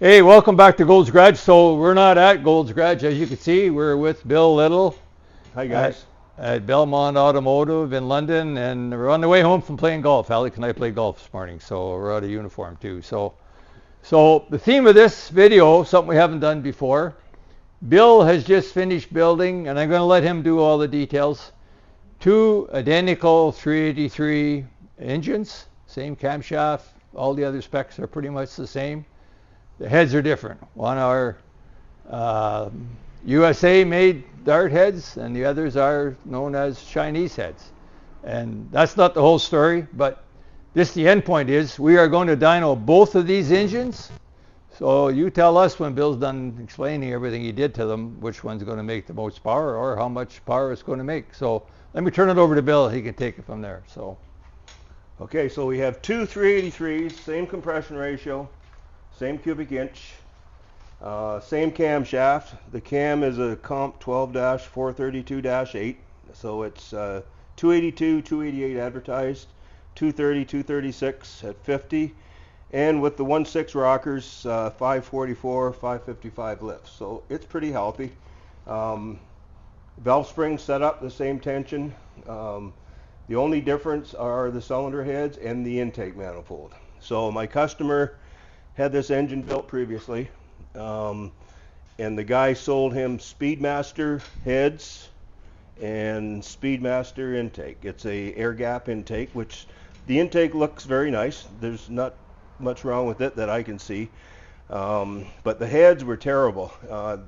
Hey, welcome back to Gold's Garage. So we're not at Gold's Garage, as you can see. We're with Bill Little. Hi guys. At Belmont Automotive in London, and we're on the way home from playing golf. Alec and I played golf this morning, so we're out of uniform too. So the theme of this video, something we haven't done before. Bill has just finished building, and I'm going to let him do all the details. 2 identical 383 engines, same camshaft. All the other specs are pretty much the same. The heads are different. One are USA-made dart heads, and the others are known as Chinese heads. And that's not the whole story, but the end point is we are going to dyno both of these engines. So you tell us when Bill's done explaining everything he did to them, which one's going to make the most power or how much power it's going to make. So let me turn it over to Bill. He can take it from there. Okay, so we have 2 383s, same compression ratio, same cubic inch, same camshaft. The cam is a Comp 12-432-8, so it's 282, 288 advertised, 230, 236 at 50, and with the 1.6 rockers, 544, 555 lifts. So it's pretty healthy. Valve springs set up the same tension. The only difference are the cylinder heads and the intake manifold. So my customer had this engine built previously, and the guy sold him Speedmaster heads and Speedmaster intake. It's a air gap intake, which the intake looks very nice. There's not much wrong with it that I can see, but the heads were terrible.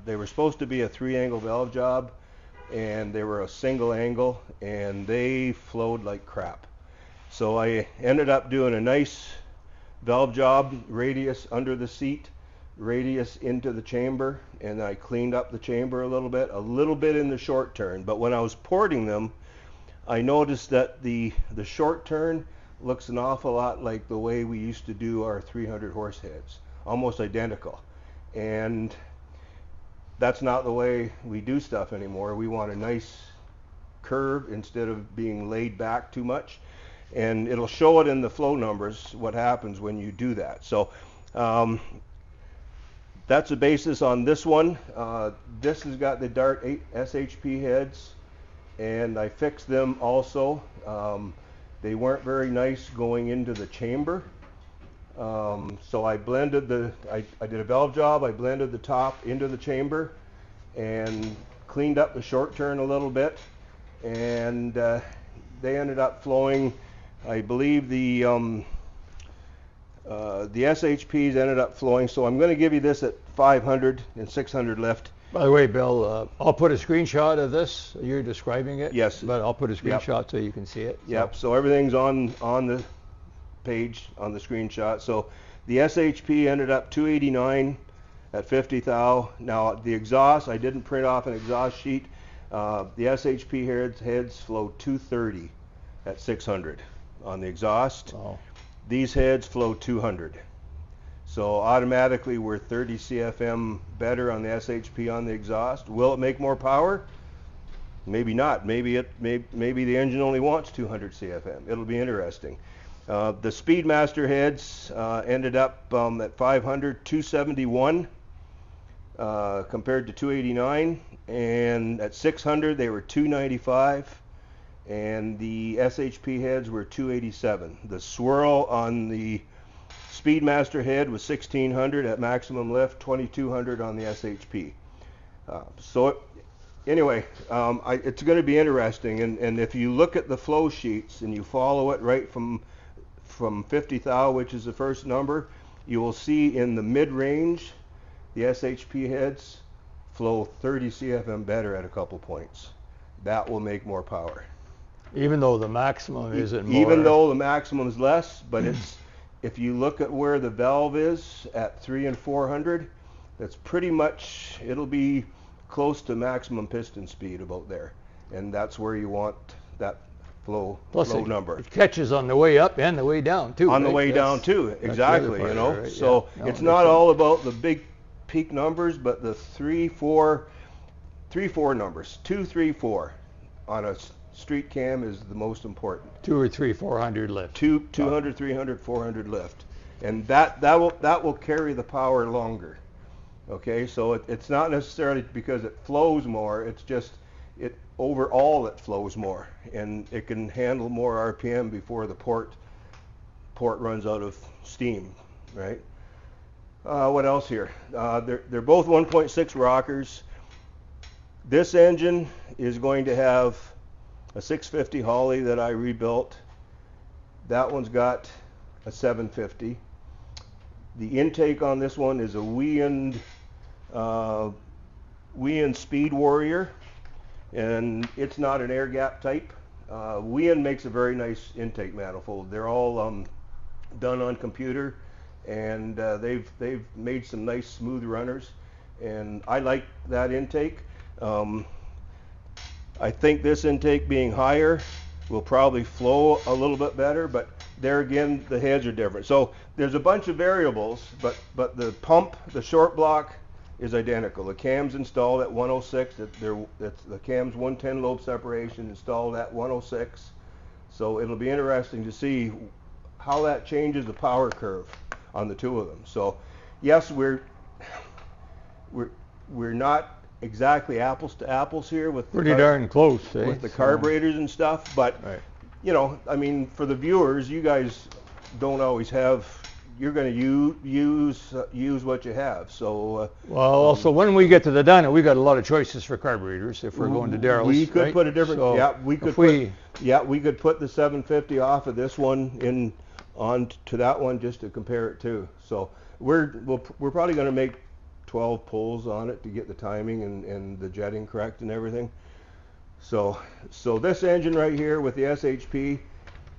They were supposed to be a 3-angle valve job, and they were a single angle, and they flowed like crap. So I ended up doing a nice valve job, radius under the seat, radius into the chamber, and I cleaned up the chamber a little bit in the short turn. But when I was porting them, I noticed that the short turn looks an awful lot like the way we used to do our 300 horse heads, almost identical. And that's not the way we do stuff anymore. We want a nice curve instead of being laid back too much. And it'll show it in the flow numbers what happens when you do that. So that's the basis on this one. This has got the Dart 8 SHP heads, and I fixed them also. They weren't very nice going into the chamber. So I blended I did a valve job, I blended the top into the chamber and cleaned up the short turn a little bit, and they ended up flowing. I believe the SHPs ended up flowing, so I'm going to give you this at 500 and 600 lift. By the way, Bill, I'll put a screenshot of this. You're describing it? Yes. But I'll put a screenshot so you can see it. Yep, so everything's on the page, on the screenshot. So the SHP ended up 289 at 50 thou. Now the exhaust, I didn't print off an exhaust sheet. The SHP heads flow 230 at 600 on the exhaust. Oh. These heads flow 200. So automatically we're 30 CFM better on the SHP on the exhaust. Will it make more power? Maybe not. Maybe the engine only wants 200 CFM. It'll be interesting. The Speedmaster heads ended up at 500, 271 compared to 289, and at 600 they were 295, and the SHP heads were 287. The swirl on the Speedmaster head was 1600 at maximum lift, 2200 on the SHP. Anyway, it's going to be interesting, and if you look at the flow sheets and you follow it right from 50 thou, which is the first number, you will see in the mid-range the SHP heads flow 30 CFM better at a couple points. That will make more power. Even though the maximum isn't more. Even though the maximum is less, but it's, if you look at where the valve is at 300 and 400, that's pretty much, it'll be close to maximum piston speed about there, and that's where you want that flow number. It catches on the way up and the way down too. On the way down too, exactly. You know, right? So yeah. It's not all about the big peak numbers, but the 3, 4 numbers, 2, 3, 4 on a street cam is the most important. 200 or 300, 400 lift. 200, 300, 400 lift. and that will carry the power longer. Okay, so it's not necessarily because it flows more. It's just overall it flows more, and it can handle more RPM before the port runs out of steam, right? What else here? They're both 1.6 rockers. This engine is going to have a 650 Holly that I rebuilt. That one's got a 750. The intake on this one is a Weiand Speed Warrior, and it's not an air gap type. Weiand makes a very nice intake manifold. They're all done on computer, and they've made some nice smooth runners, and I like that intake. I think this intake being higher will probably flow a little bit better, but there again the heads are different. So there's a bunch of variables, but the pump, the short block, is identical. The cam's installed at 106. The cam's 110 lobe separation installed at 106. So it'll be interesting to see how that changes the power curve on the two of them. So yes, we're not exactly apples to apples here with pretty darn close, eh? With the carburetors and stuff, but right. You know, I mean, for the viewers, you guys don't always have. You're going to use what you have. So well, also when we get to the dyno, we got a lot of choices for carburetors. If we're going to Daryl's, we could right? put a different. So yeah, we could put the 750 off of this one in on to that one just to compare it to. So we're probably going to make 12 pulls on it to get the timing and the jetting correct and everything. So this engine right here with the SHP,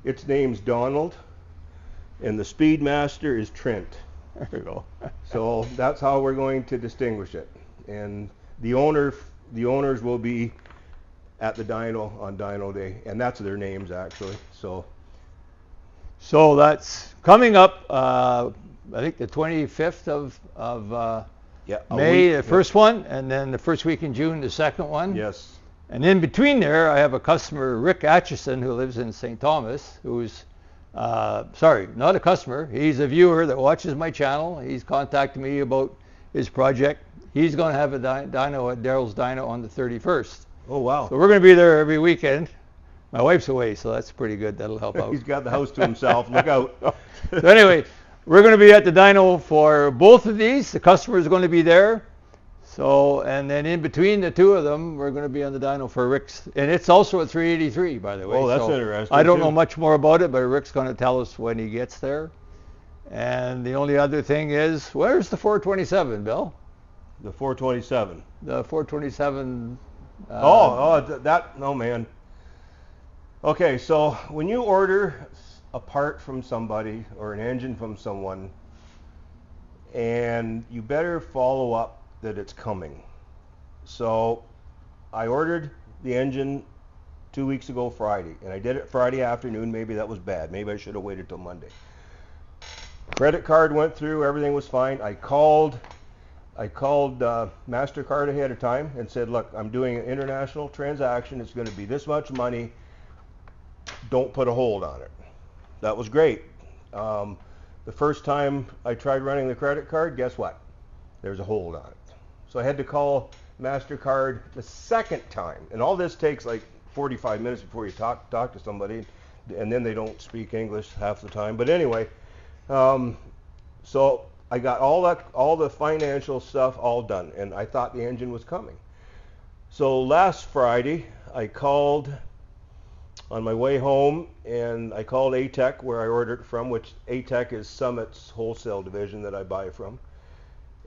its name's Donald, and the Speedmaster is Trent. There you go. So that's how we're going to distinguish it. And the owners will be at the dyno on Dyno Day, and that's their names actually. So that's coming up. I think the 25th of May, the first one, and then the first week in June, the second one. Yes. And in between there, I have a customer, Rick Atchison, who lives in St. Thomas, who's, sorry, not a customer. He's a viewer that watches my channel. He's contacted me about his project. He's going to have a dyno at Daryl's Dyno on the 31st. Oh, wow. So we're going to be there every weekend. My wife's away, so that's pretty good. That'll help out. He's got the house to himself. Look out. So anyway, we're going to be at the dyno for both of these. The customer is going to be there. So, and then in between the two of them, we're going to be on the dyno for Rick's. And it's also at 383, by the way. Oh, that's interesting. I don't know much more about it, but Rick's going to tell us when he gets there. And the only other thing is, where's the 427, Bill? The 427. The 427. No, man. Okay, so when you order a part from somebody or an engine from someone, and you better follow up that it's coming. So I ordered the engine 2 weeks ago Friday, and I did it Friday afternoon. Maybe that was bad. Maybe I should have waited till Monday. Credit card went through, everything was fine. I called MasterCard ahead of time and said, look, I'm doing an international transaction. It's going to be this much money. Don't put a hold on it. That was great. The first time I tried running the credit card, guess what? There's a hold on it. So I had to call MasterCard the second time. And all this takes like 45 minutes before you talk to somebody, and then they don't speak English half the time. But anyway, so I got all the financial stuff all done, and I thought the engine was coming. So last Friday, I called on my way home, and I called ATEC where I ordered it from, which ATEC is Summit's wholesale division that I buy from.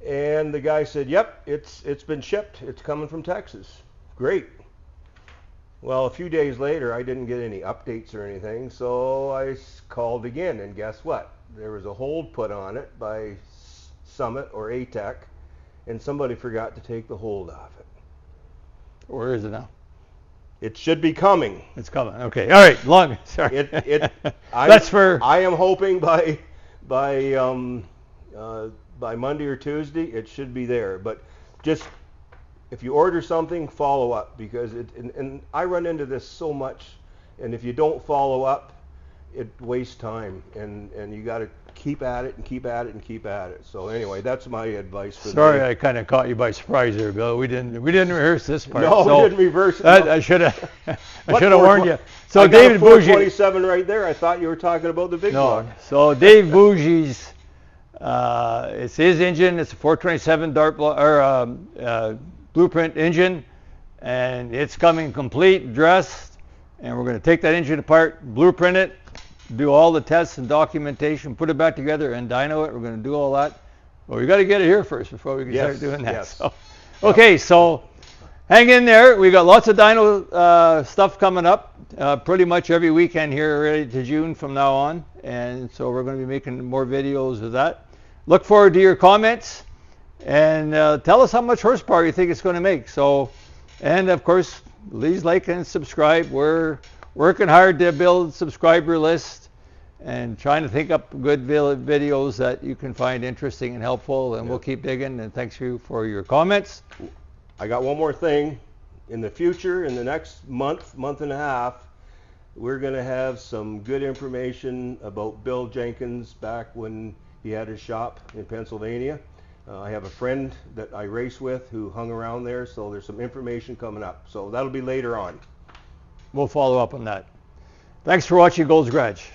And the guy said, yep, it's been shipped. It's coming from Texas. Great. Well, a few days later, I didn't get any updates or anything, so I called again, and guess what? There was a hold put on it by Summit or ATEC, and somebody forgot to take the hold off it. Where is it now? It should be coming. It's coming. Okay. All right. Sorry. I am hoping by Monday or Tuesday it should be there. But just if you order something, follow up, because and I run into this so much. And if you don't follow up, it wastes time, and you got to keep at it and keep at it and keep at it. So anyway, that's my advice for Sorry, the I kind of caught you by surprise there, Bill. We didn't rehearse this part. No, so we didn't reverse it. I should have What warned you. So I got David a Bougie. 427 right there. I thought you were talking about the big block. So Dave Bougie's, it's his engine. It's a 427 blueprint engine, and it's coming complete, dressed, and we're going to take that engine apart, blueprint it, do all the tests and documentation, put it back together, and dyno it. We're going to do all that. Well, we got to get it here first before we can start doing that. Yes. So, okay, so hang in there. We got lots of dyno stuff coming up. Pretty much every weekend here, ready to June from now on, and so we're going to be making more videos of that. Look forward to your comments, and tell us how much horsepower you think it's going to make. So, and of course, please like and subscribe. We're working hard to build a subscriber list and trying to think up good videos that you can find interesting and helpful, and we'll keep digging. And thanks you for your comments. I got one more thing. In the future, in the next month and a half, we're going to have some good information about Bill Jenkins back when he had his shop in Pennsylvania. I have a friend that I race with who hung around there, so there's some information coming up. So that'll be later on. We'll follow up on that. Thanks for watching Gold's Garage.